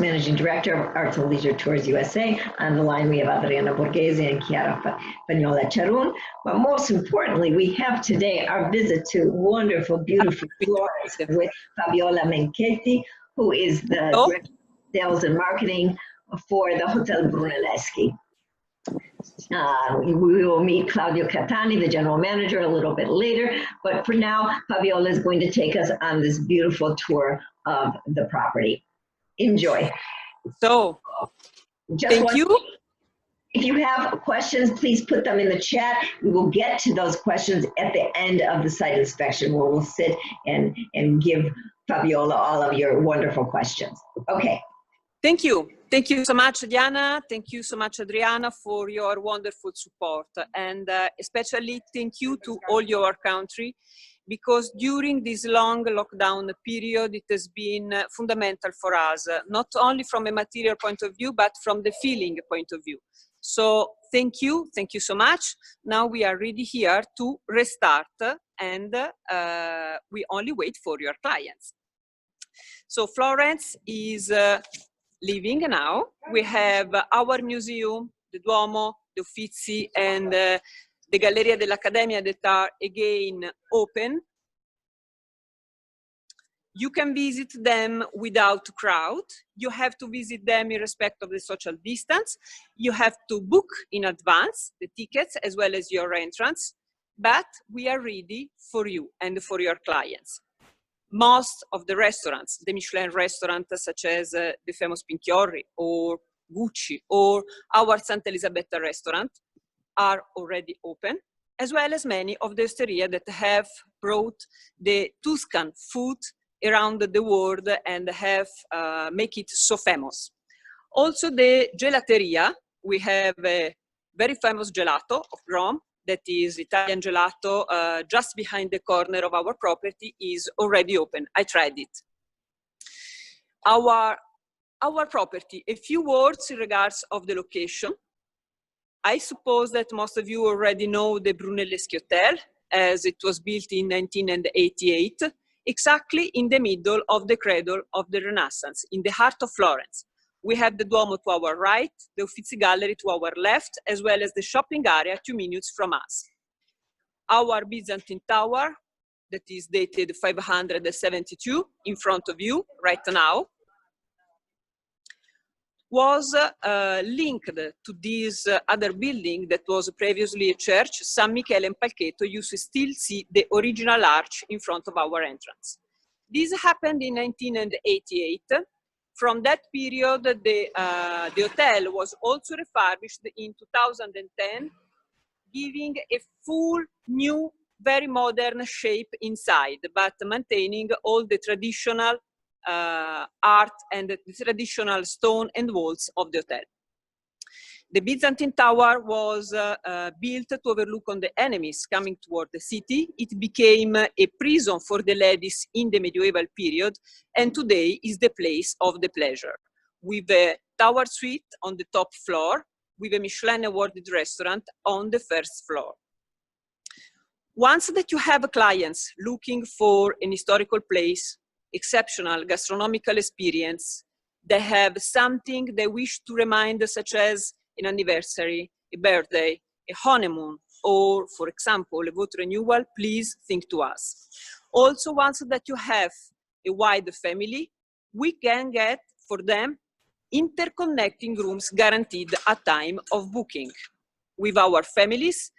Managing Director of Arts and Leisure Tours USA. On the line, we have Adriana Borghese and Chiara Fagnola-Charun. But most importantly, we have today our visit to wonderful, beautiful Florence with Fabiola Menchetti, who is the Director of Sales and Marketing for the Hotel Brunelleschi. We will meet Claudio Catani, the general manager, a little bit later, but for now, Fabiola is going to take us on this beautiful tour of the property. Enjoy. So, thank you. If you have questions, please put them in the chat. We will get to those questions at the end of the site inspection, where we'll sit and give Fabiola all of your wonderful questions. Okay. Thank you. Thank you so much, Diana. Thank you so much, Adriana, for your wonderful support. And especially thank you to all your country, because during this long lockdown period, it has been fundamental for us, not only from a material point of view, but from the feeling point of view. So thank you so much. Now we are ready here to restart, and we only wait for your clients. So Florence is living now. We have our museum, the Duomo, the Uffizi, and the Galleria dell'Accademia that are again open. You can visit them without crowd. You have to visit them in respect of the social distance. You have to book in advance the tickets as well as your entrance, but we are ready for you and for your clients. Most of the restaurants, the Michelin restaurant, such as the famous Pinchiorri or Gucci or our Santa Elisabetta restaurant, are already open, as well as many of the osteria that have brought the Tuscan food around the world and have make it so famous. Also the gelateria, we have a very famous gelato of Rome, that is Italian gelato, just behind the corner of our property, is already open. I tried it. Our property, a few words in regards of the location. I suppose that most of you already know the Brunelleschi Hotel, as it was built in 1988, exactly in the middle of the cradle of the Renaissance, in the heart of Florence. We have the Duomo to our right, the Uffizi Gallery to our left, as well as the shopping area 2 minutes from us. Our Byzantine Tower, that is dated 572, in front of you right now, was linked to this other building that was previously a church, San Michele and Palchetto. You still see the original arch in front of our entrance. This happened in 1988. From that period, the hotel was also refurbished in 2010, giving a full new, very modern shape inside, but maintaining all the traditional art and the traditional stone and walls of the hotel. The Byzantine Tower was built to overlook on the enemies coming toward the city. It became a prison for the ladies in the medieval period, and today is the place of the pleasure, with a tower suite on the top floor, with a Michelin awarded restaurant on the first floor. Once that you have clients looking for an historical place, exceptional gastronomical experience, they have something they wish to remind, such as an anniversary, a birthday, a honeymoon, or, for example, a vote renewal, please think to us. Also, once that you have a wide family, we can get for them interconnecting rooms guaranteed at time of booking. With our families,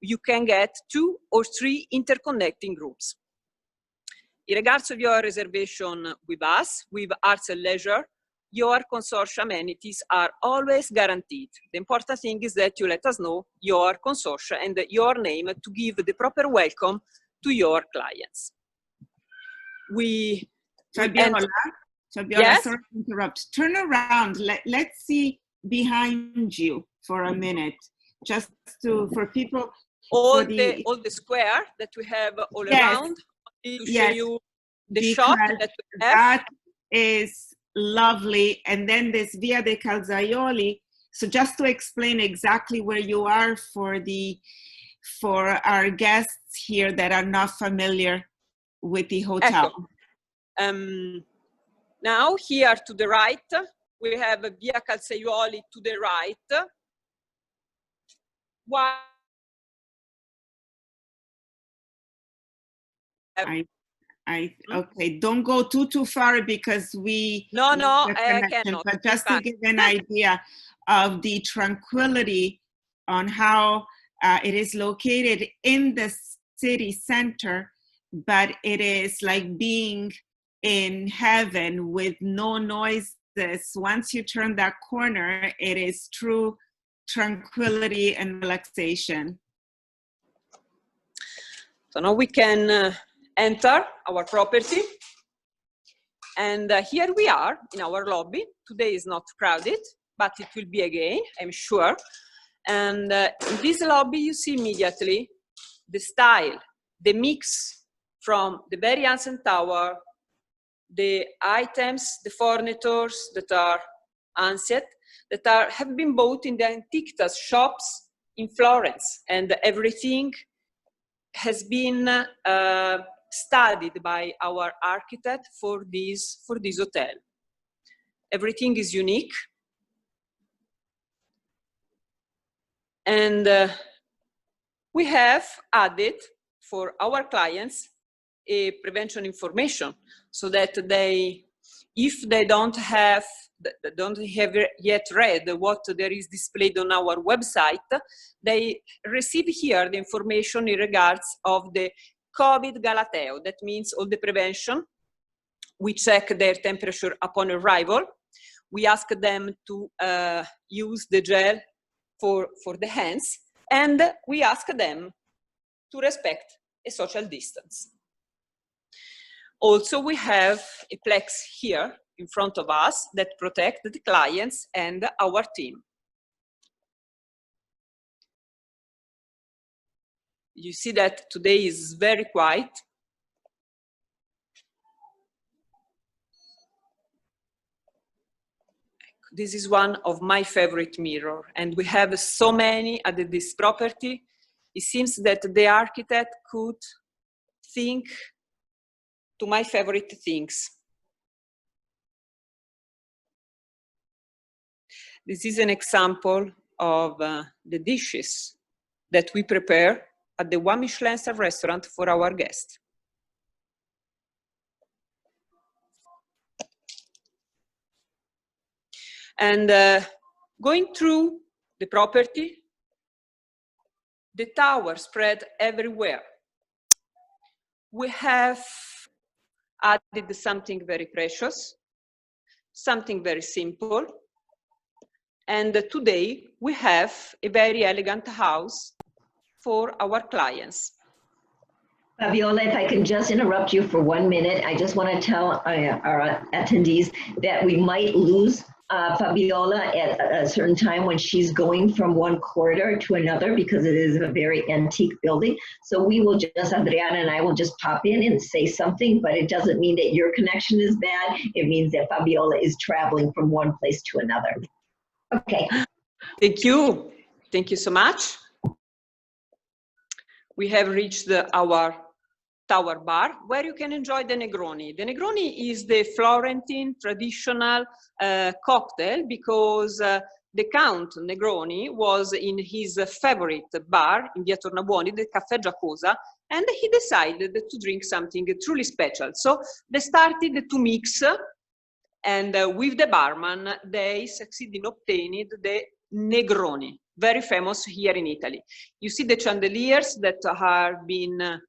you can get 2 or 3 interconnecting rooms. In regards of your reservation with us, with Arts and Leisure, your consortia amenities are always guaranteed. The important thing is that you let us know your consortia and your name to give the proper welcome to your clients. Fabiola, yes? Sorry to interrupt. Turn around. Let's see behind you for a minute, just for people. All the square that we have all around. To show you the shop that we have. That is lovely. And then this Via dei Calzaioli. So just to explain exactly where you are for our guests here that are not familiar with the hotel. Ecco. Now here to the right, we have Via Calzaioli to the right. Why? Okay, don't go too far because we No, I cannot. but just to give an idea of the tranquility on how it is located in the city center, but it is like being in heaven with no noises. Once you turn that corner, it is true tranquility and relaxation. So now we can enter our property. And here we are in our lobby. Today is not crowded, but it will be again, I'm sure. And in this lobby, you see immediately the style, the mix from the very ancient tower, the items, the furnitures that are ancient, that have been bought in the Antiquitas shops in Florence, and everything has been studied by our architect for this hotel. Everything is unique. And we have added for our clients a prevention information so that they, if they don't have yet read what there is displayed on our website, they receive here the information in regards of the COVID Galateo. That means all the prevention. We check their temperature upon arrival. We ask them to use the gel for the hands, and we ask them to respect a social distance. Also, we have a plex here in front of us that protect the clients and our team. You see that today is very quiet. This is one of my favorite mirrors, and we have so many at this property. It seems that the architect could think to my favorite things. This is an example of the dishes that we prepare at the One Michelin star restaurant for our guests. And going through the property, the tower spread everywhere. We have added something very precious, something very simple. And today we have a very elegant house for our clients. Fabiola, if I can just interrupt you for 1 minute, I just want to tell our attendees that we might lose Fabiola at a certain time when she's going from one corridor to another because it is a very antique building. So we will just, Adriana and I will just pop in and say something, but it doesn't mean that your connection is bad. It means that Fabiola is traveling from one place to another. Okay. Thank you. Thank you so much. We have reached our tower bar where you can enjoy the Negroni. The Negroni is the Florentine traditional cocktail because the Count Negroni was in his favorite bar in Via Tornabuoni, the Caffè Giacosa, and he decided to drink something truly special. So they started to mix, and with the barman, they succeeded in obtaining the Negroni, very famous here in Italy. You see the chandeliers that have been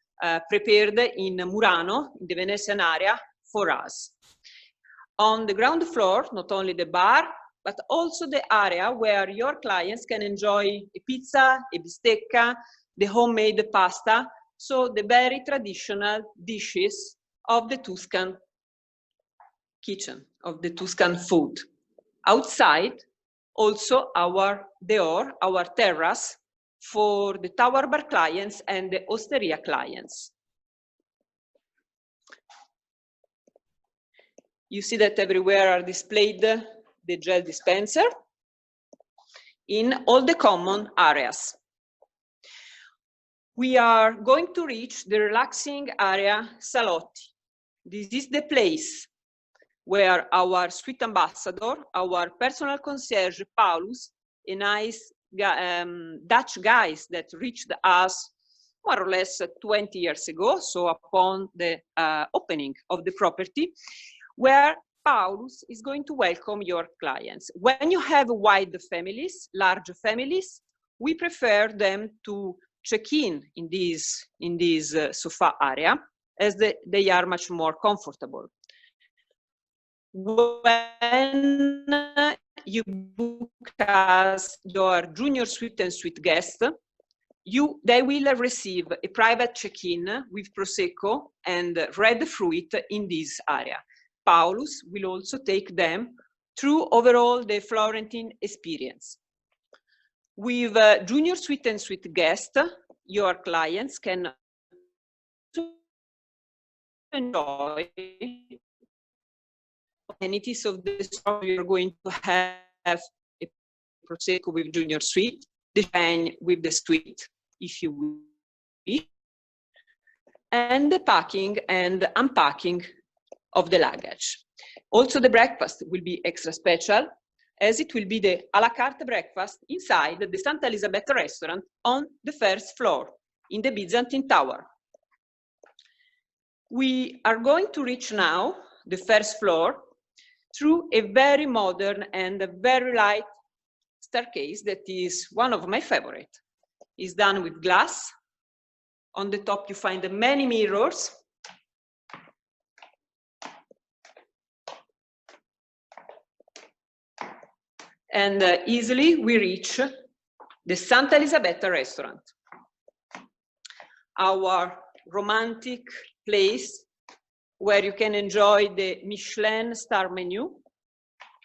prepared in Murano, in the Venetian area, for us. On the ground floor, not only the bar, but also the area where your clients can enjoy a pizza, a bistecca, the homemade pasta, so the very traditional dishes of the Tuscan kitchen, of the Tuscan food. Outside, also our dehors, our terrace, for the tower bar clients and the osteria clients. You see that everywhere are displayed the gel dispenser in all the common areas. We are going to reach the relaxing area Salotti. This is the place where our suite ambassador, our personal concierge, Paulus, a nice Dutch guy that reached us more or less 20 years ago, so upon the opening of the property, where Paulus is going to welcome your clients. When you have wide families, large families, we prefer them to check in this sofa area, as they are much more comfortable. When you book as your junior suite and suite guest, they will receive a private check-in with Prosecco and red fruit in this area. Paulus will also take them through overall the Florentine experience. With junior suite and suite guest, your clients can enjoy amenities of the store. You're going to have a Prosecco with junior suite, the champagne with the suite, if you wish, and the packing and unpacking of the luggage. Also, the breakfast will be extra special, as it will be the a la carte breakfast inside the Santa Elisabetta restaurant on the first floor in the Byzantine Tower. We are going to reach now the first floor through a very modern and a very light staircase that is one of my favorite. It's done with glass. On the top you find many mirrors. And easily we reach the Santa Elisabetta restaurant, our romantic place where you can enjoy the Michelin star menu.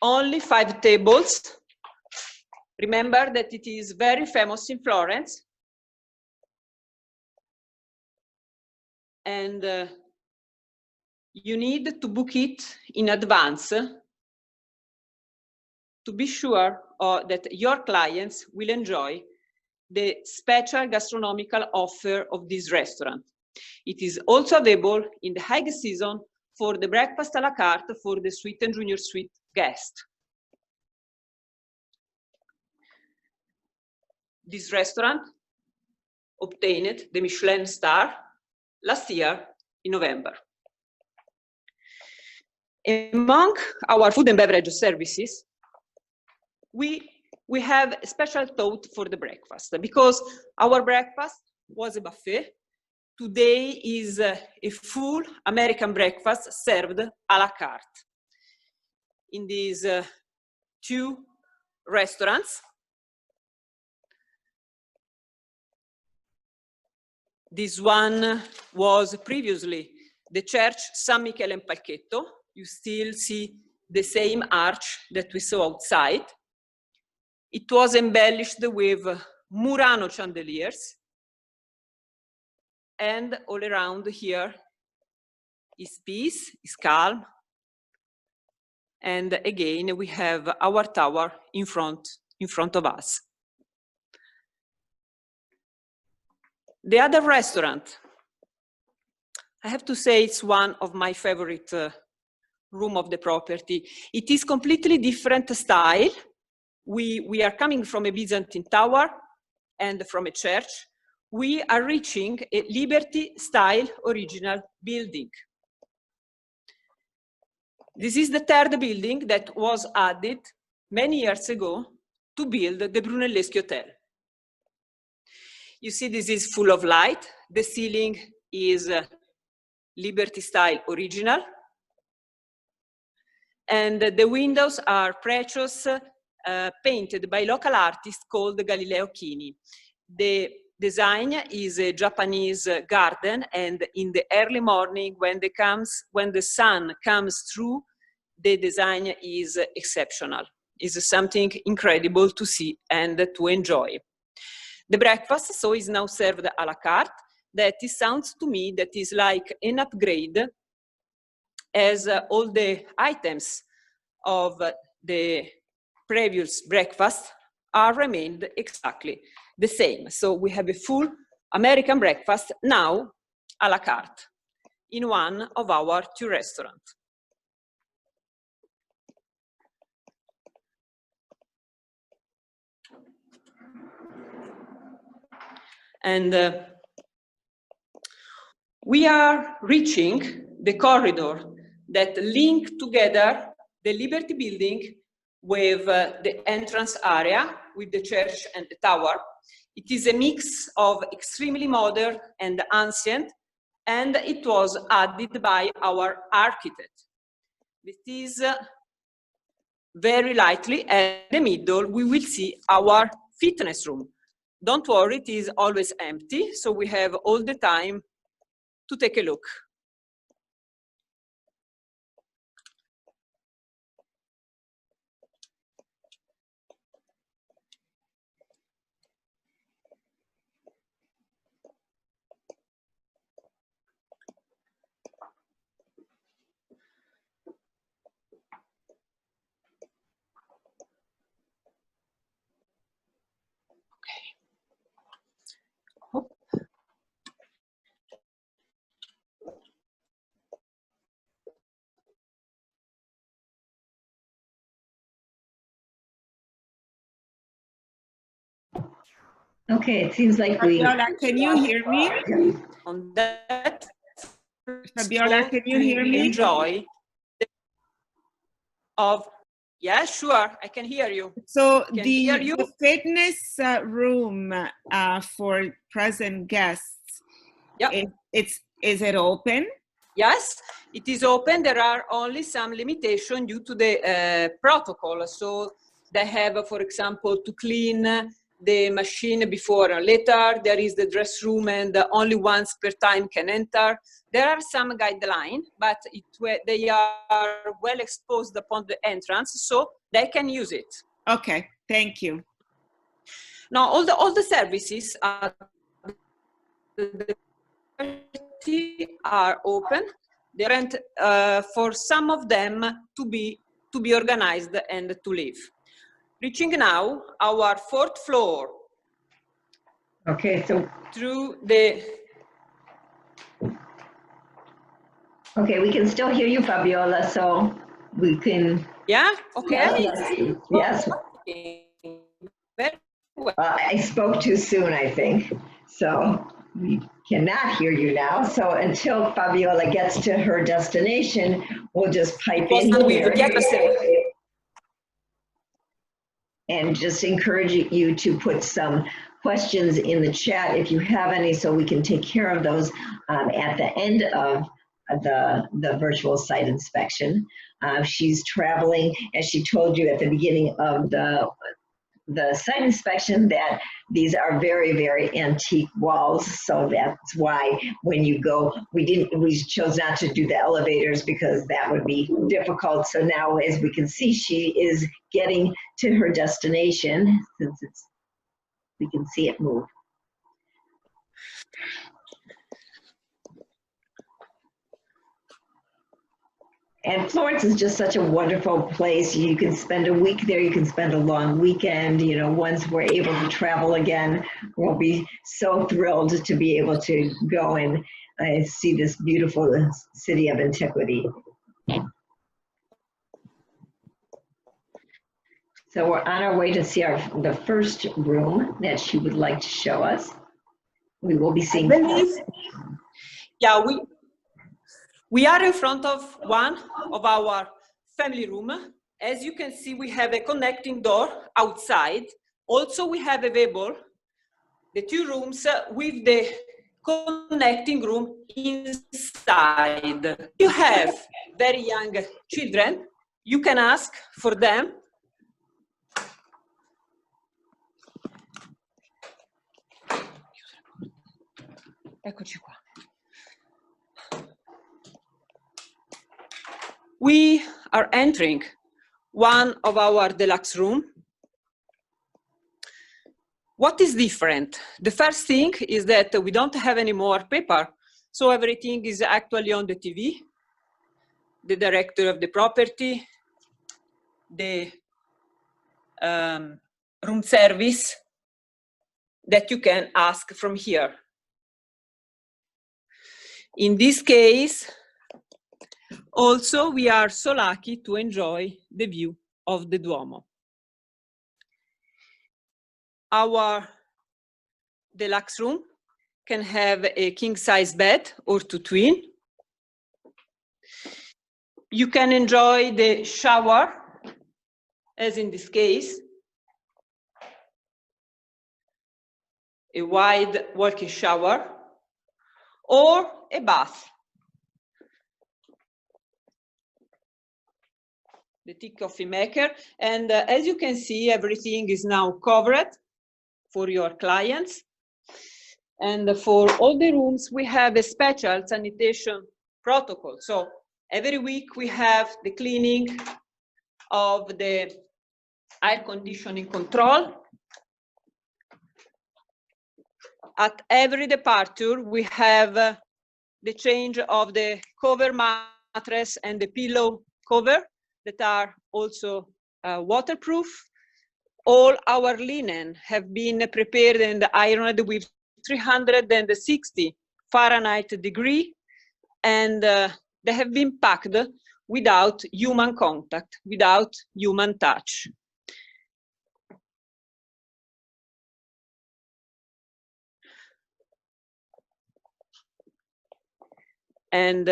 Only 5 tables. Remember that it is very famous in Florence. And you need to book it in advance to be sure that your clients will enjoy the special gastronomical offer of this restaurant. It is also available in the high season for the breakfast a la carte for the suite and junior suite guest. This restaurant obtained the Michelin star last year in November. Among our food and beverage services, we have a special thought for the breakfast, because our breakfast was a buffet. Today is a full American breakfast served a la carte in these 2 restaurants. This one was previously the church San Michele and Palchetto. You still see the same arch that we saw outside. It was embellished with Murano chandeliers. And all around here is peace, is calm. And again, we have our tower in front of us. The other restaurant, I have to say it's one of my favorite room of the property. It is completely different style. We are coming from a Byzantine tower and from a church. We are reaching a Liberty style original building. This is the 3rd building that was added many years ago to build the Brunelleschi Hotel. You see, this is full of light. The ceiling is Liberty style original. And the windows are precious, painted by local artist called Galileo Chini. The design is a Japanese garden, and in the early morning when the sun comes through, the design is exceptional. It's something incredible to see and to enjoy. The breakfast, so, is now served a la carte. That it sounds to me that is like an upgrade, as all the items of the previous breakfast are remained exactly the same. So we have a full American breakfast now a la carte in one of our 2 restaurants. And we are reaching the corridor that link together the Liberty Building with the entrance area, with the church and the tower. It is a mix of extremely modern and ancient, and it was added by our architect. This is very likely at the middle, we will see our fitness room. Don't worry, it is always empty, so we have all the time to take a look. Okay, it seems like we... Fabiola, can you hear me? On that, Fabiola, can you hear me? Enjoy of, yeah, sure, I can hear you. So the fitness room for present guests, yeah, is it open? Yes, it is open. There are only some limitations due to the protocol. So they have, for example, to clean the machine before and later. There is the dress room, and only once per time can enter. There are some guidelines, but they are well exposed upon the entrance, so they can use it. Okay, thank you. Now, all the services are open. They rent for some of them to be organized and to live. Reaching now our 4th floor. Okay, so... Through the... Okay, we can still hear you, Fabiola, so we can... Yeah, okay. Yes. Very well. I spoke too soon, I think. So we cannot hear you now. So until Fabiola gets to her destination, we'll just pipe in here. And just encourage you to put some questions in the chat if you have any, so we can take care of those at the end of the virtual site inspection. She's traveling, as she told you at the beginning of the site inspection, that these are very, very antique walls. So that's why when you go, we chose not to do the elevators because that would be difficult. So now, as we can see, she is getting to her destination, since we can see it move. And Florence is just such a wonderful place. You can spend a week there, you can spend a long weekend. You know, once we're able to travel again, we'll be so thrilled to be able to go and see this beautiful city of antiquity. So we're on our way to see the first room that she would like to show us. We will be seeing... Yeah, we are in front of one of our family room. As you can see, we have a connecting door outside. Also, we have available the 2 rooms with the connecting room inside. You have very young children, you can ask for them. Eccoci qua. We are entering one of our deluxe room. What is different? The first thing is that we don't have any more paper, so everything is actually on the TV. The director of the property, the room service that you can ask from here. In this case, also, we are so lucky to enjoy the view of the Duomo. Our deluxe room can have a king-size bed or two twin. You can enjoy the shower, as in this case, a wide walk-in shower, or a bath. The tea coffee maker. And as you can see, everything is now covered for your clients. And for all the rooms, we have a special sanitation protocol. So every week we have the cleaning of the air conditioning control. At every departure, we have the change of the cover mattress and the pillow cover that are also waterproof. All our linen have been prepared and ironed with 360 Fahrenheit degree, and they have been packed without human contact, without human touch. And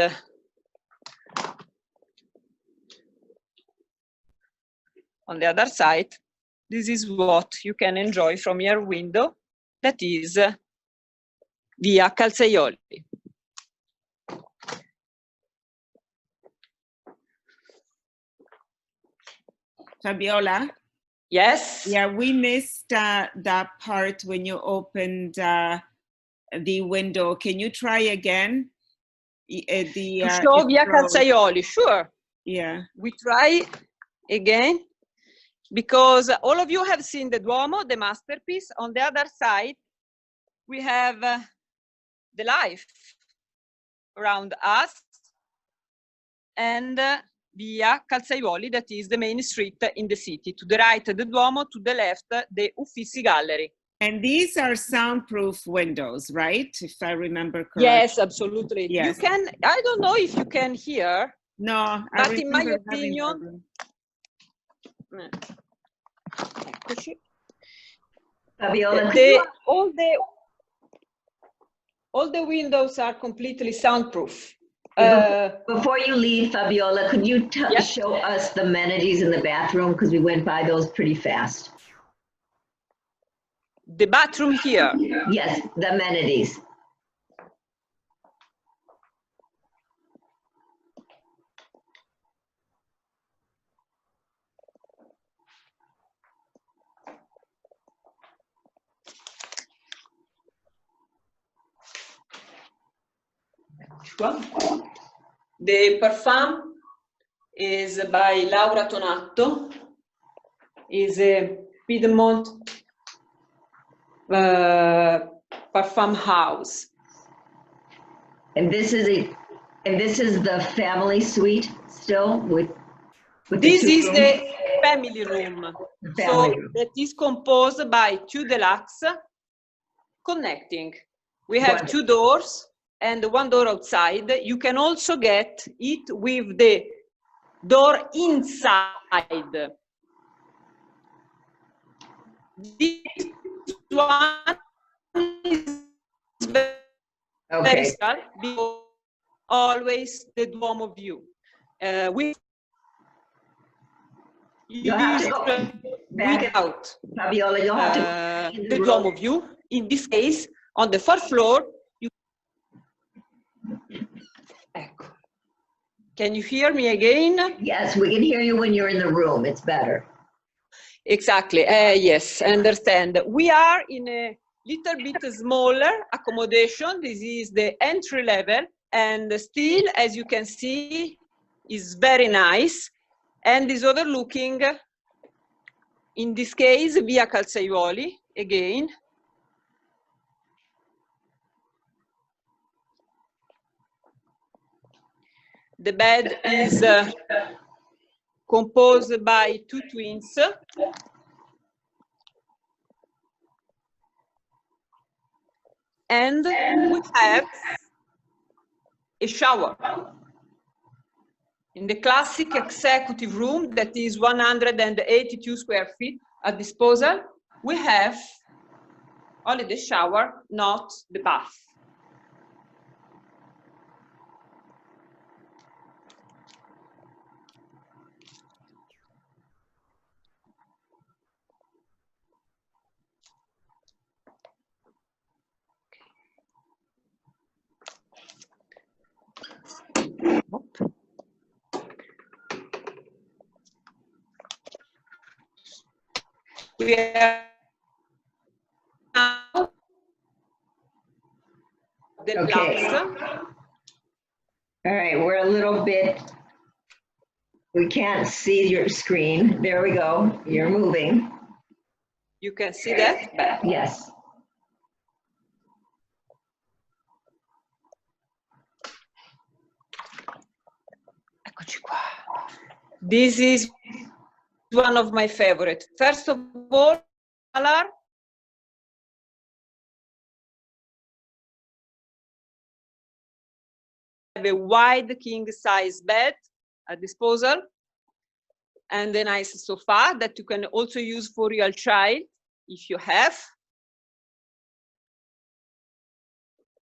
on the other side, this is what you can enjoy from your window, that is Via Calzaioli. Fabiola? Yes? Yeah, we missed that part when you opened the window. Can you try again? To show Via Calzaioli, sure. Yeah. We try again, because all of you have seen the Duomo, the masterpiece. On the other side, we have the life around us, and Via Calzaioli, that is the main street in the city. To the right, the Duomo, to the left, the Uffizi Gallery. And these are soundproof windows, right? If I remember correctly. Yes, absolutely. Yes. You can, I don't know if you can hear. No, but in my opinion, Fabiola, all the windows are completely soundproof. before you leave, Fabiola, could you show us the amenities in the bathroom? Because we went by those pretty fast. The bathroom here. Yes, the amenities. The parfum is by Laura Tonatto, is a Piedmont parfum house. And this is the family suite still with this is the family room. So that is composed by two deluxe connecting. We have two doors and one door outside. You can also get it with the door inside. This one is very special because always the Duomo view. You'll have to go without Fabiola, you'll have to the Duomo view. In this case, on the fourth floor, Can you hear me again? Yes, we can hear you when you're in the room. It's better. Exactly. Yes, I understand. We are in a little bit smaller accommodation. This is the entry level, and still, as you can see, is very nice and is overlooking, in this case, Via Calzaioli again. The bed is composed by two twins. And we have a shower. In the classic executive room, that is 182 square feet at disposal, we have only the shower, not the bath. We are now the Okay. last. All right, we're a little bit, we can't see your screen. There we go. You're moving. You can see that? Yes. Eccoci qua. This is one of my favorite. First of all, color. Have a wide king size bed at disposal, and a nice sofa that you can also use for your child if you have.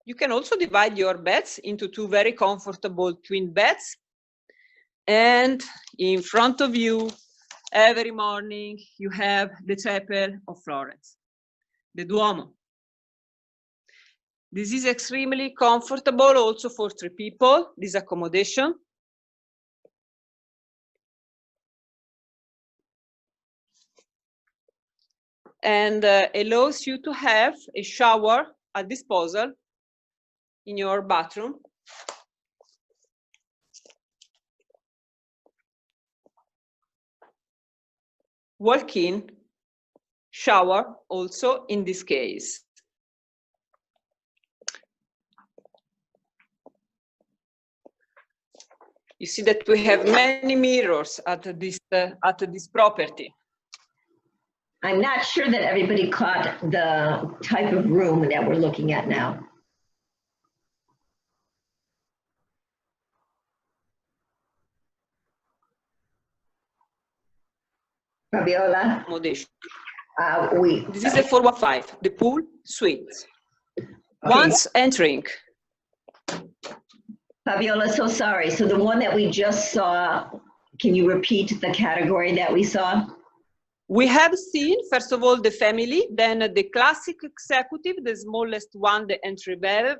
You can also divide your beds into two very comfortable twin beds. And in front of you, every morning, you have the chapel of Florence, the Duomo. This is extremely comfortable also for 3 people, this accommodation. And allows you to have a shower at disposal in your bathroom. Walk-in shower also in this case. You see that we have many mirrors at this property. I'm not sure that everybody caught the type of room that we're looking at now. Fabiola? Accommodation. This is the 415, the pool suite. Okay. Once entering. Fabiola, so sorry. So the one that we just saw, can you repeat the category that we saw? We have seen, first of all, the family, then the classic executive, the smallest one, the entry level.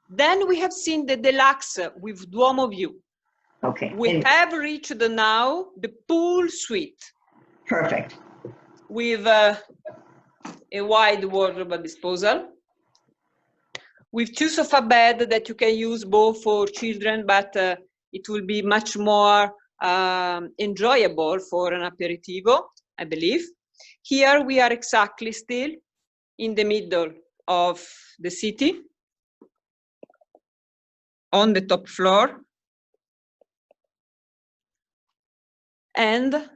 Then we have seen the deluxe with Duomo view. Okay. We have reached now the pool suite. Perfect. With a wide wardrobe at disposal. With 2 sofa bed that you can use both for children, but it will be much more enjoyable for an aperitivo, I believe. Here we are exactly still in the middle of the city, on the top floor. And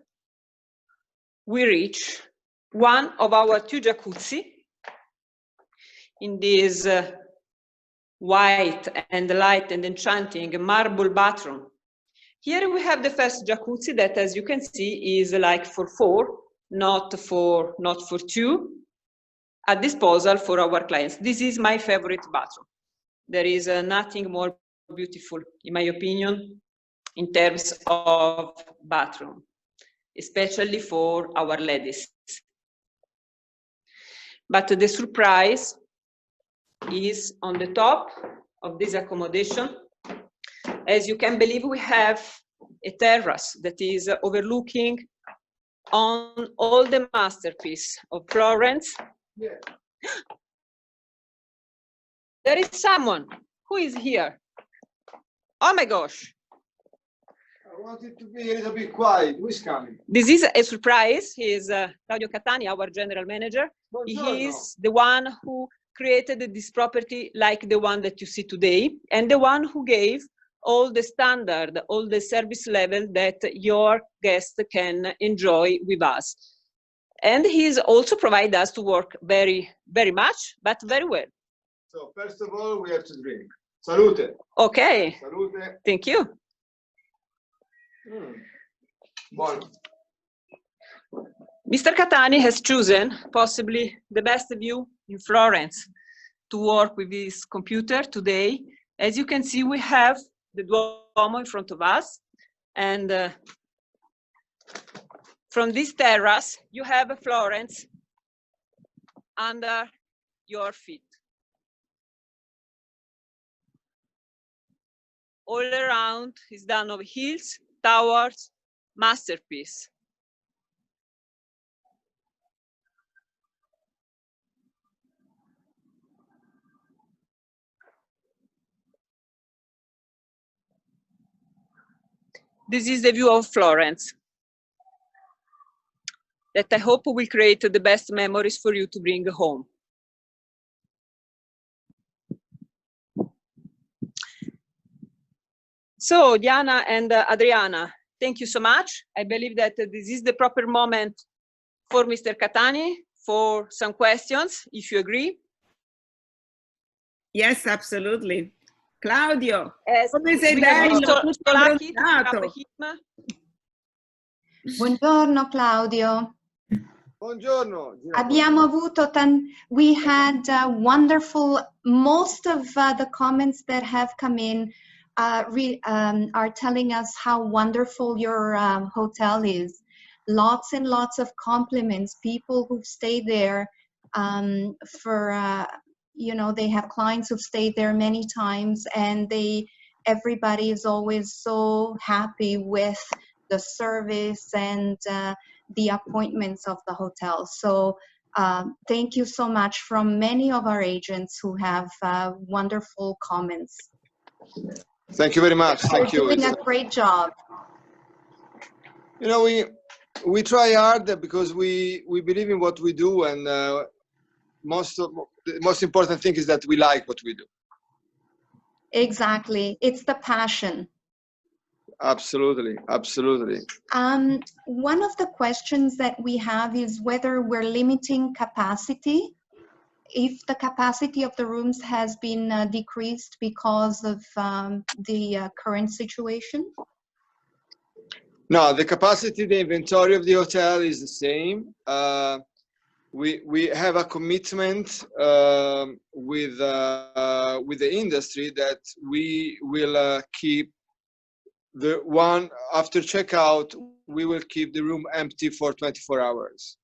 we reach one of our 2 jacuzzi in this white and light and enchanting marble bathroom. Here we have the first jacuzzi that, as you can see, is like for 4, not for 2, at disposal for our clients. This is my favorite bathroom. There is nothing more beautiful, in my opinion, in terms of bathroom, especially for our ladies. But the surprise is on the top of this accommodation. As you can believe, we have a terrace that is overlooking on all the masterpiece of Florence. Yeah. There is someone who is here. Oh my gosh. I wanted to be a little bit quiet. Who is coming? This is a surprise. He is Claudio Catani, our general manager. Buongiorno. He is the one who created this property like the one that you see today, and the one who gave all the standard, all the service level that your guest can enjoy with us. And he's also provided us to work very, very much, but very well. So first of all, we have to drink. Salute. Okay. Salute. Thank you. Buono. Mr. Catani has chosen possibly the best view in Florence to work with his computer today. As you can see, we have the Duomo in front of us, and from this terrace, you have Florence under your feet. All around is done of hills, towers, masterpiece. This is the view of Florence, that I hope will create the best memories for you to bring home. So Diana and Adriana, thank you so much. I believe that this is the proper moment for Mr. Catani for some questions, if you agree. Yes, absolutely. Claudio, As come sei we have been bello, so tutto lucky to have abbronzato. him. Buongiorno Claudio. Buongiorno. Abbiamo avuto we had wonderful, most of the comments that have come in are telling us how wonderful your hotel is. Lots and lots of compliments, people who've stayed there you know, they have clients who've stayed there many times, and everybody is always so happy with the service and the appointments of the hotel. So thank you so much from many of our agents who have wonderful comments. Thank you very much. Thank you. You're doing a great job. You know, we try hard because we believe in what we do, and the most important thing is that we like what we do. Exactly. It's the passion. Absolutely. Absolutely. One of the questions that we have is whether we're limiting capacity, if the capacity of the rooms has been decreased because of the current situation. No, the capacity, the inventory of the hotel is the same. We have a commitment with the industry that we will keep the one after checkout. We will keep the room empty for 24 hours.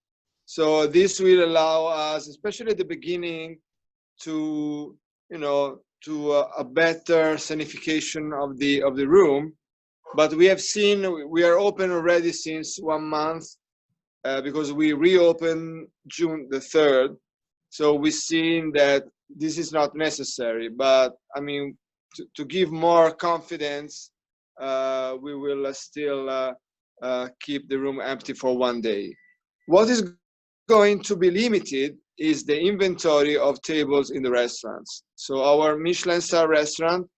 So this will allow us, especially at the beginning, to a better sanification of the room. But we have seen we are open already since 1 month because we reopened June the 3rd. So we've seen that this is not necessary. But I mean, to give more confidence, we will still keep the room empty for 1 day. What is going to be limited is the inventory of tables in the restaurants. So our Michelin star restaurant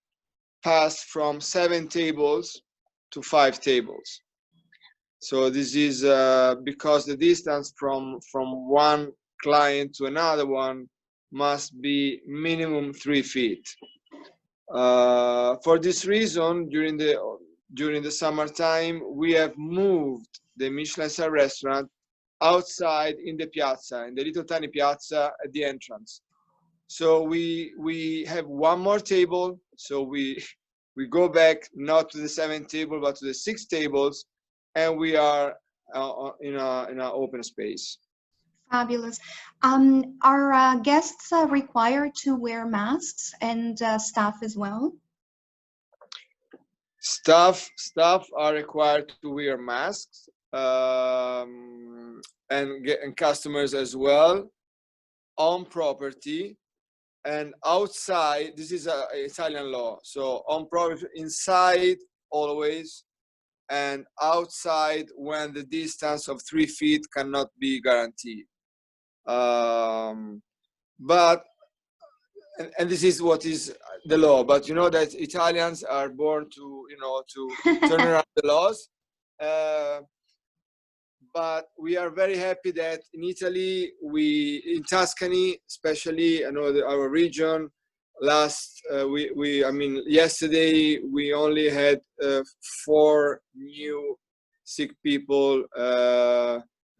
passed from 7 tables to 5 tables. So this is because the distance from one client to another one must be minimum 3 feet. For this reason, during the summertime, we have moved the Michelin star restaurant outside in the piazza, in the little tiny piazza at the entrance. So we have 1 more table. So we go back not to the 7 table but to the 6 tables, and we are in an open space. Fabulous. Are guests required to wear masks, and staff as well? Staff are required to wear masks, and customers as well, on property and outside. This is an Italian law. So on property, inside always, and outside when the distance of 3 feet cannot be guaranteed. But and this is what is the law. But you know that Italians are born to turn around the laws. But we are very happy that in Italy, in Tuscany, especially, I know our region, yesterday we only had 4 new sick people.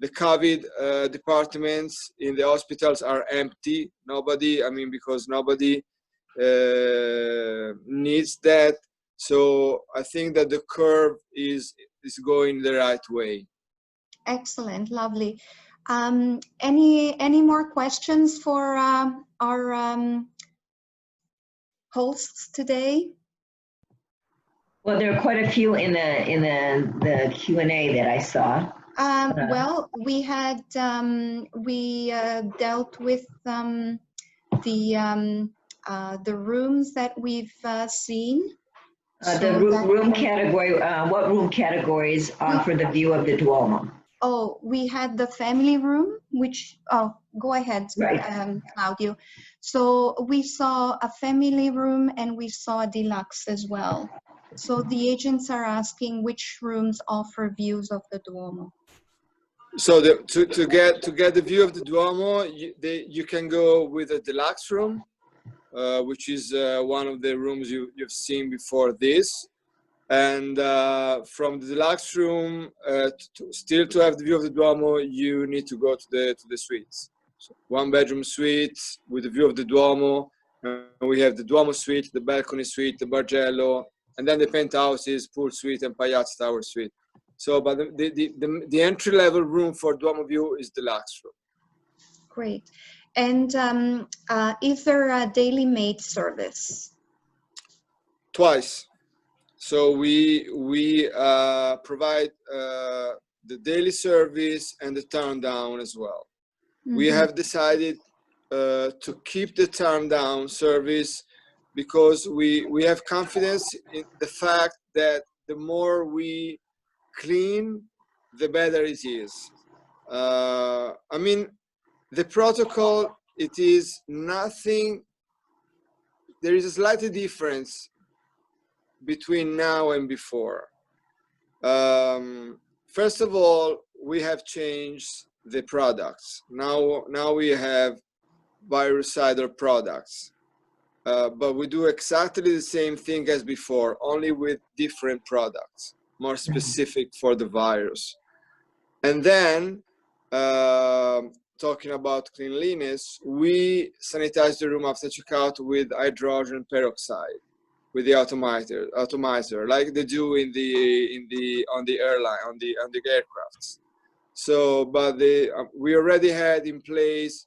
The COVID departments in the hospitals are empty. Because nobody needs that. So I think that the curve is going the right way. Excellent, lovely. Any more questions for our hosts today? Well, there are quite a few in the Q&A that I saw. Well, we had we dealt with the rooms that we've seen. Room category, what room categories offer the view of the Duomo? Oh, we had the family room, which, oh, go ahead, Right. Claudio. So we saw a family room and we saw a deluxe as well. So the agents are asking which rooms offer views of the Duomo. So to get the view of the Duomo, you can go with a deluxe room, which is one of the rooms you've seen before this. And from the deluxe room, still to have the view of the Duomo, you need to go to the suites. So 1-bedroom suite with the view of the Duomo. We have the Duomo suite, the balcony suite, the Bargello, and then the penthouses, pool suite, and Palazzo Tower suite. So, but the entry-level room for Duomo view is deluxe room. Great. And is there a daily maid service? Twice. So we provide the daily service and the turn down as well. Mm-hmm. We have decided to keep the turn down service because we have confidence in the fact that the more we clean, the better it is. I mean, the protocol, it is nothing. There is a slight difference between now and before. First of all, we have changed the products. Now we have virucidal products, but we do exactly the same thing as before, only with different products, more specific for the virus. And then, talking about cleanliness, we sanitize the room after checkout with hydrogen peroxide, with the atomizer, like they do on the airline, on the aircrafts. So, but we already had in place,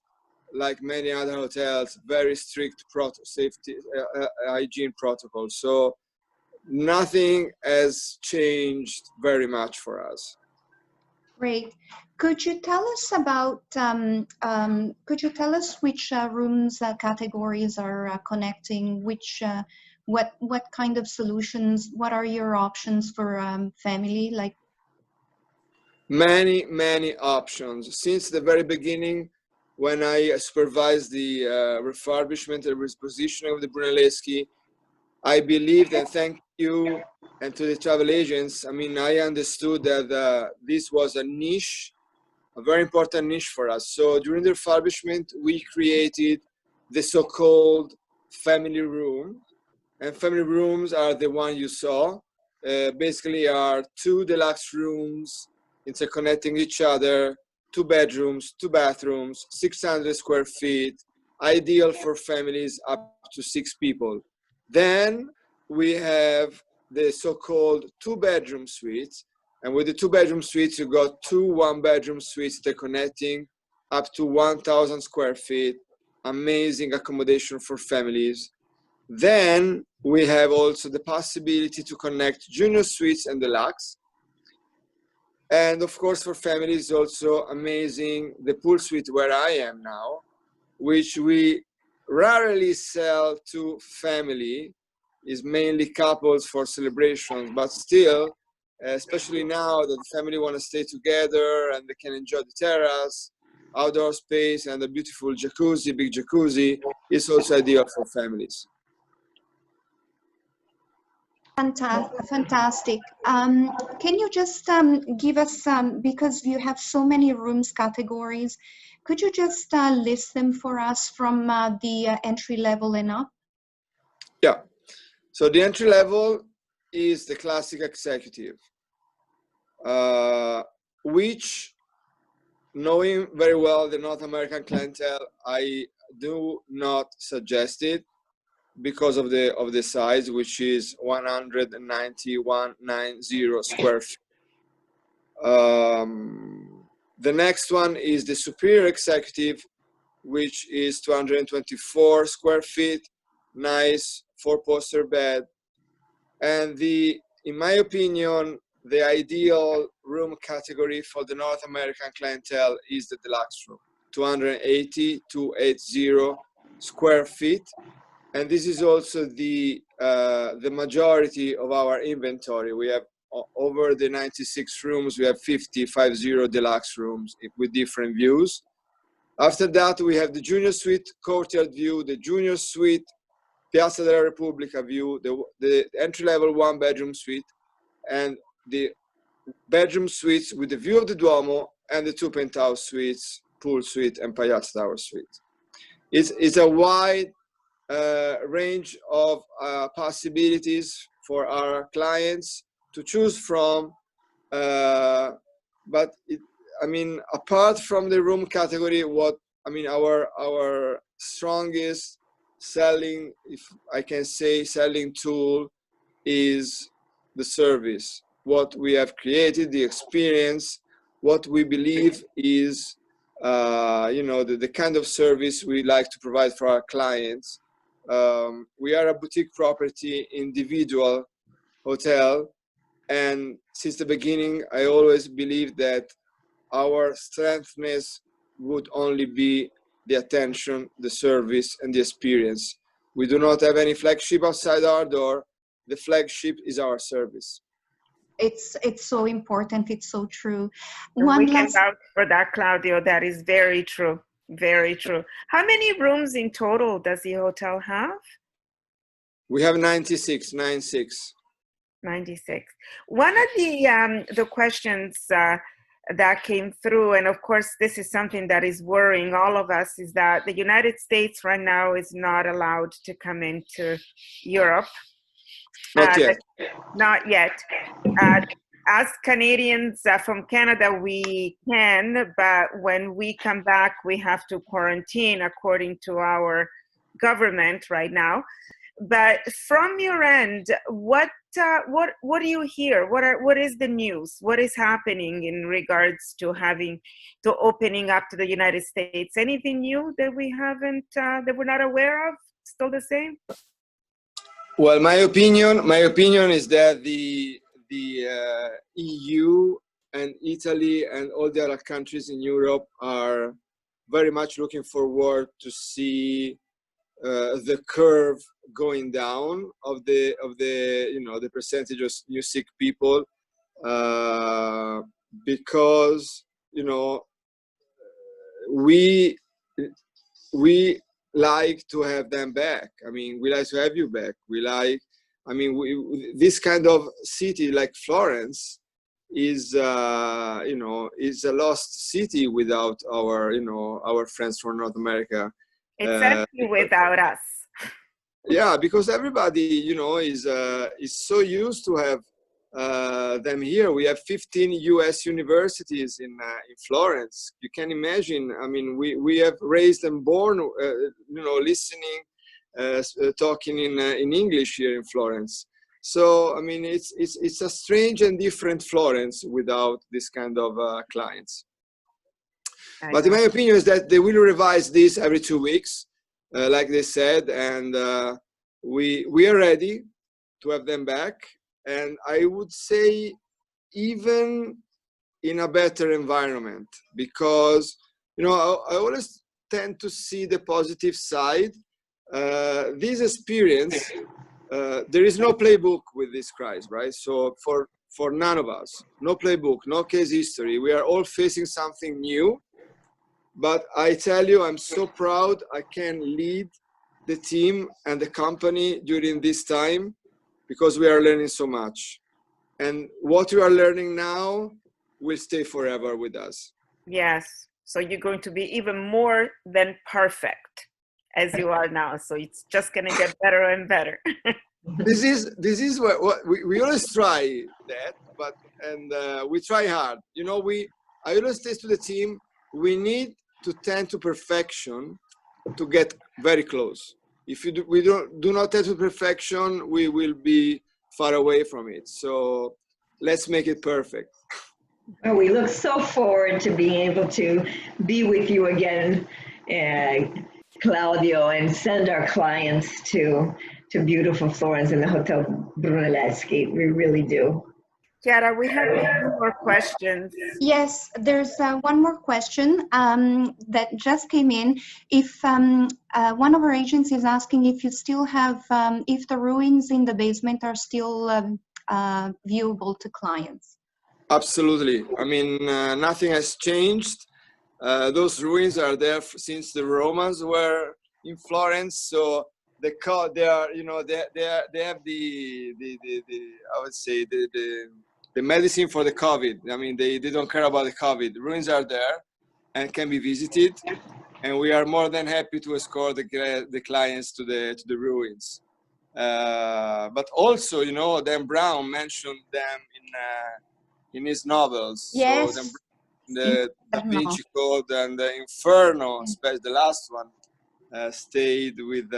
like many other hotels, very strict safety hygiene protocols. So nothing has changed very much for us. Great. Could you tell us about, could you tell us which rooms categories are connecting, which, what kind of solutions, what are your options for family? Like many options. Since the very beginning, when I supervised the refurbishment and repositioning of the Brunelleschi, I believed, and thank you and to the travel agents, I mean, I understood that this was a niche, a very important niche for us. So during the refurbishment, we created the so-called family room. And family rooms are the one you saw. Basically are 2 deluxe rooms interconnecting each other, 2 bedrooms, 2 bathrooms, 600 square feet, ideal for families up to 6 people. Then we have the so-called 2-bedroom suites. And with the 2-bedroom suites, you got 2 1-bedroom suites interconnecting up to 1,000 square feet. Amazing accommodation for families. Then we have also the possibility to connect junior suites and deluxe. And of course, for families, also amazing, the pool suite where I am now, which we rarely sell to family, is mainly couples for celebrations, but still, especially now that the family want to stay together and they can enjoy the terrace, outdoor space, and a beautiful jacuzzi, big jacuzzi, is also ideal for families. Fantastic. Can you just give us some, because you have so many rooms categories, could you just list them for us from the entry level and up? Yeah. So the entry level is the classic executive, which, knowing very well the North American clientele, I do not suggest it because of the size, which is 190 square feet. The next one is the superior executive, which is 224 square feet, nice 4-poster bed. And in my opinion, the ideal room category for the North American clientele is the deluxe room, 280 square feet. and this is also the majority of our inventory. We have over the 96 rooms, we have 50 deluxe rooms with different views. After that, we have the junior suite courtyard view, the junior suite Piazza della Repubblica view, the entry-level one-bedroom suite, and the bedroom suites with the view of the Duomo, and the 2 penthouse suites, pool suite and Piazza Tower suite. It's a wide range of possibilities for our clients to choose from, but I mean, apart from the room category, our strongest selling, if I can say, selling tool is the service. What we have created, the experience, what we believe is, the kind of service we like to provide for our clients. We are a boutique property, individual hotel, and since the beginning, I always believed that our strengthness would only be the attention, the service, and the experience. We do not have any flagship outside our door. The flagship is our service. It's so important. It's so true. We can vouch for that, Claudio. That is very true. Very true. How many rooms in total does the hotel have? We have 96. 96. One of the questions that came through, and of course this is something that is worrying all of us, is that the United States right now is not allowed to come into Europe. Not yet. Not yet. As Canadians from Canada, we can, but when we come back, we have to quarantine according to our government right now. But from your end, what do you hear? What is the news? What is happening in regards to opening up to the United States? Anything new that we haven't, that we're not aware of? Still the same? Well, my opinion is that the EU and Italy and all the other countries in Europe are very much looking forward to see the curve going down of the percentage of new sick people, because we like to have them back. I mean, we like to have you back. This kind of city like Florence is is a lost city without our friends from North America. It's empty without us. Yeah, because everybody is so used to have them here. We have 15 U.S. universities in Florence. You can imagine. I mean, we have raised and born, listening, talking in English here in Florence. So I mean, it's a strange and different Florence without this kind of clients. But in my opinion is that they will revise this every 2 weeks, like they said, and we are ready to have them back. And I would say even in a better environment, because I always tend to see the positive side. This experience, there is no playbook with this crisis, right? So for none of us, no playbook, no case history. We are all facing something new. But I tell you, I'm so proud I can lead the team and the company during this time, because we are learning so much. And what we are learning now will stay forever with us. Yes. So you're going to be even more than perfect as you are now. So it's just going to get better and better. This is what we always try that, and we try hard. I always say to the team, we need to tend to perfection to get very close. If we do not tend to perfection, we will be far away from it. So let's make it perfect. Well, we look so forward to being able to be with you again, Claudio, and send our clients to beautiful Florence and the Hotel Brunelleschi. We really do. Chiara, we have a few more questions. Yes, there's one more question that just came in. If one of our agents is asking if you still have, if the ruins in the basement are still viewable to clients. Absolutely. I mean, nothing has changed. Those ruins are there since the Romans were in Florence. So they are, you know, they have the I would say the medicine for the COVID. I mean, they don't care about the COVID. The ruins are there and can be visited, and we are more than happy to escort the clients to the ruins. But also, you know, Dan Brown mentioned them in his novels. Yes. So the Da Vinci Code and the Inferno, especially the last one, stayed with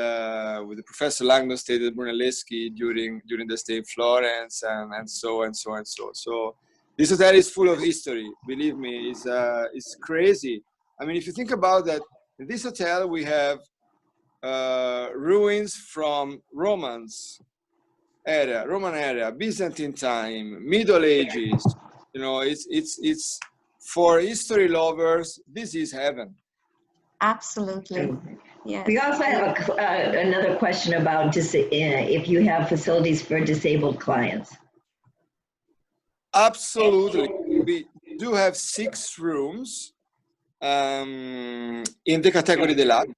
Professor Langdon, stayed at Brunelleschi during the stay in Florence, and so. So this hotel is full of history. Believe me, it's crazy. I mean, if you think about that, in this hotel we have ruins from Roman area, Byzantine time, Middle Ages. You know, it's for history lovers. This is heaven. Absolutely. Yes. We also have another question about if you have facilities for disabled clients. Absolutely. We do have 6 rooms in the category deluxe.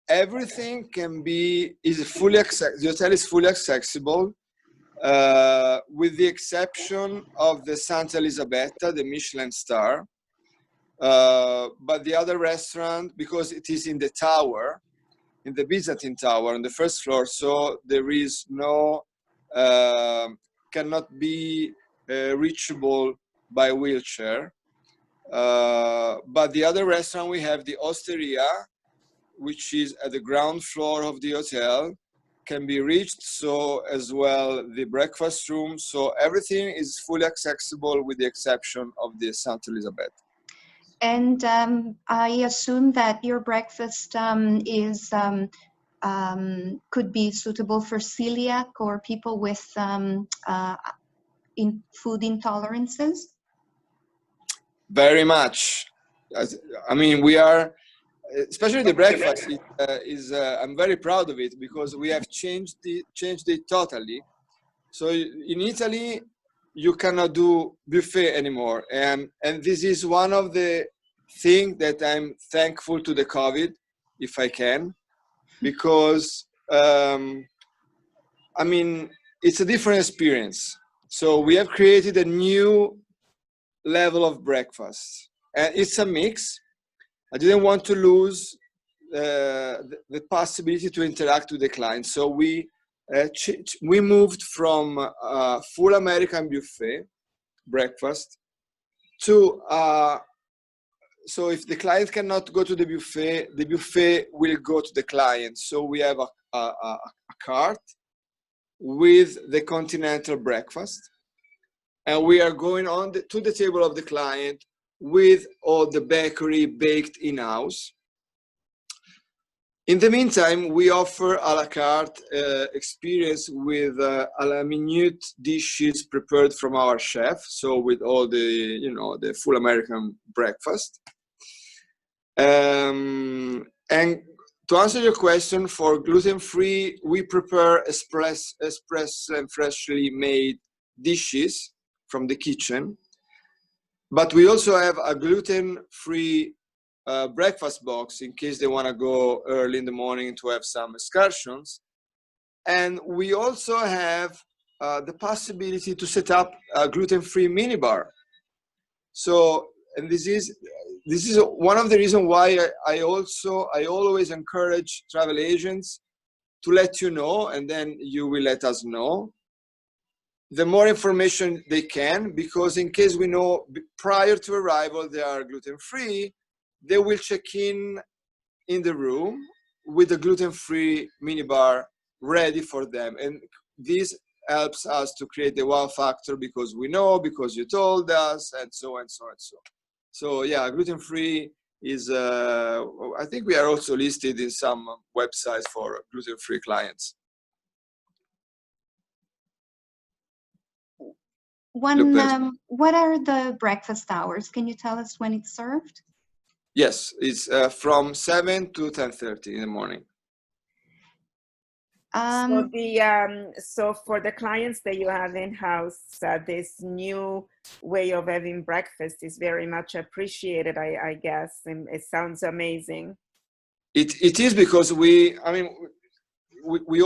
Everything is fully accessible. The hotel is fully accessible, with the exception of the Santa Elisabetta, the Michelin star. But the other restaurant, because it is in the tower, in the Byzantine tower on the first floor, so there is no, cannot be reachable by wheelchair. But the other restaurant, we have the Osteria, which is at the ground floor of the hotel, can be reached, so as well the breakfast room. So everything is fully accessible with the exception of the Santa Elisabetta. And I assume that your breakfast could be suitable for celiac or people with food intolerances? Very much. I mean, we are, especially the breakfast I'm very proud of it, because we have changed it totally. So in Italy, you cannot do buffet anymore, and this is one of the things that I'm thankful to the COVID, if I can, because I mean, it's a different experience. So we have created a new level of breakfast, and it's a mix. I didn't want to lose the possibility to interact with the client, so we moved from full American buffet breakfast to so if the client cannot go to the buffet will go to the client. So we have a cart with the continental breakfast, and we are going on to the table of the client with all the bakery baked in-house. In the meantime, we offer a la carte experience with a la minute dishes prepared from our chef. So with all the, you know, the full American breakfast. And to answer your question, for gluten-free, we prepare express and freshly made dishes from the kitchen. But we also have a gluten-free breakfast box in case they want to go early in the morning to have some excursions. And we also have the possibility to set up a gluten-free minibar. So, and this is one of the reasons why I always encourage travel agents to let you know, and then you will let us know the more information they can, because in case we know prior to arrival they are gluten-free, they will check in the room with a gluten-free minibar ready for them. And this helps us to create the wow factor, because we know, because you told us, and so and so and so. So yeah, gluten-free is, I think we are also listed in some websites for gluten-free clients. What are the breakfast hours? Can you tell us when it's served? Yes, it's from 7 to 10:30 in the morning. So for the clients that you have in-house, this new way of having breakfast is very much appreciated, I guess, and it sounds amazing. It is because we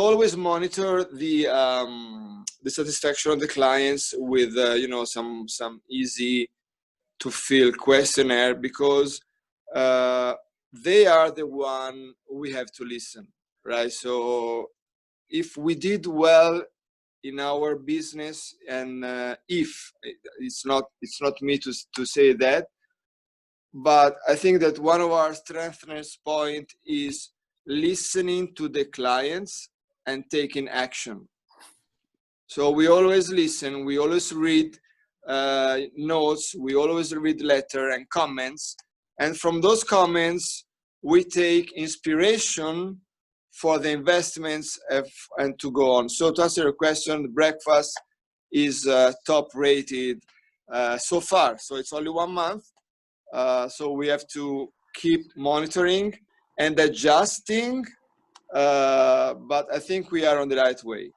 always monitor the satisfaction of the clients with some easy to fill questionnaire, because they are the one we have to listen, right? So if we did well in our business, and if it's not me to say that, but I think that one of our strengths point is listening to the clients and taking action. So we always listen, we always read notes, we always read letters and comments, and from those comments we take inspiration for the investments and to go on. So to answer your question, the breakfast is top rated so far. So it's only 1 month. So we have to keep monitoring and adjusting, but I think we are on the right way.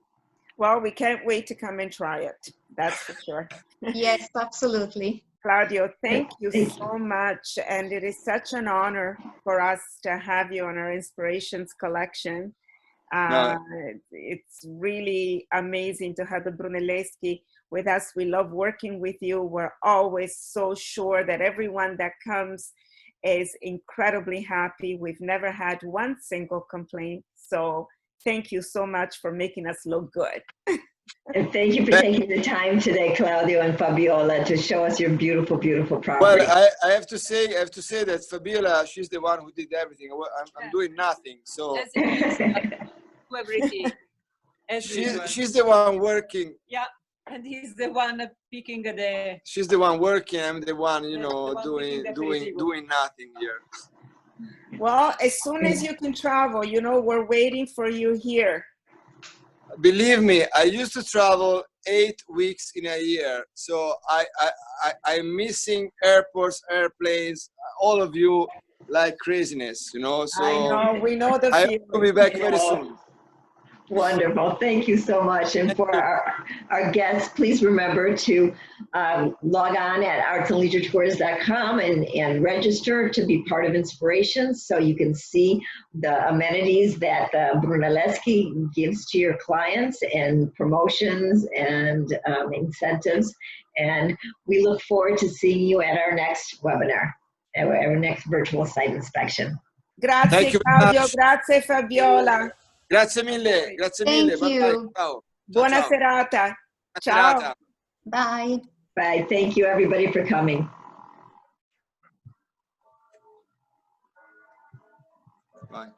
Well, we can't wait to come and try it. That's for sure. Yes, absolutely. Claudio, thank you so much. And it is such an honor for us to have you on our Inspirations collection. It's really amazing to have the Brunelleschi with us. We love working with you. We're always so sure that everyone that comes is incredibly happy. We've never had one single complaint. So thank you so much for making us look good. And thank you for taking the time today, Claudio and Fabiola, to show us your beautiful, beautiful property. Well, I have to say that Fabiola, she's the one who did everything. I'm doing nothing. So everything. She's the one working. Yeah, and he's the one picking the. She's the one working. I'm the one, doing nothing here. Well, as soon as you can travel, we're waiting for you here. Believe me, I used to travel 8 weeks in a year. So I'm missing airports, airplanes, all of you like craziness, So I know, we know the feeling. I will be back very soon. Wonderful. Thank you so much. And for our guests, please remember to log on at artsandleisuretours.com and register to be part of Inspirations, so you can see the amenities that Brunelleschi gives to your clients and promotions and incentives. And we look forward to seeing you at our next webinar, our next virtual site inspection. Grazie Claudio, grazie Fabiola. Grazie mille, grazie mille. Thank you. Ciao. Buona serata. Ciao. Bye. Bye. Thank you, everybody, for coming. Bye.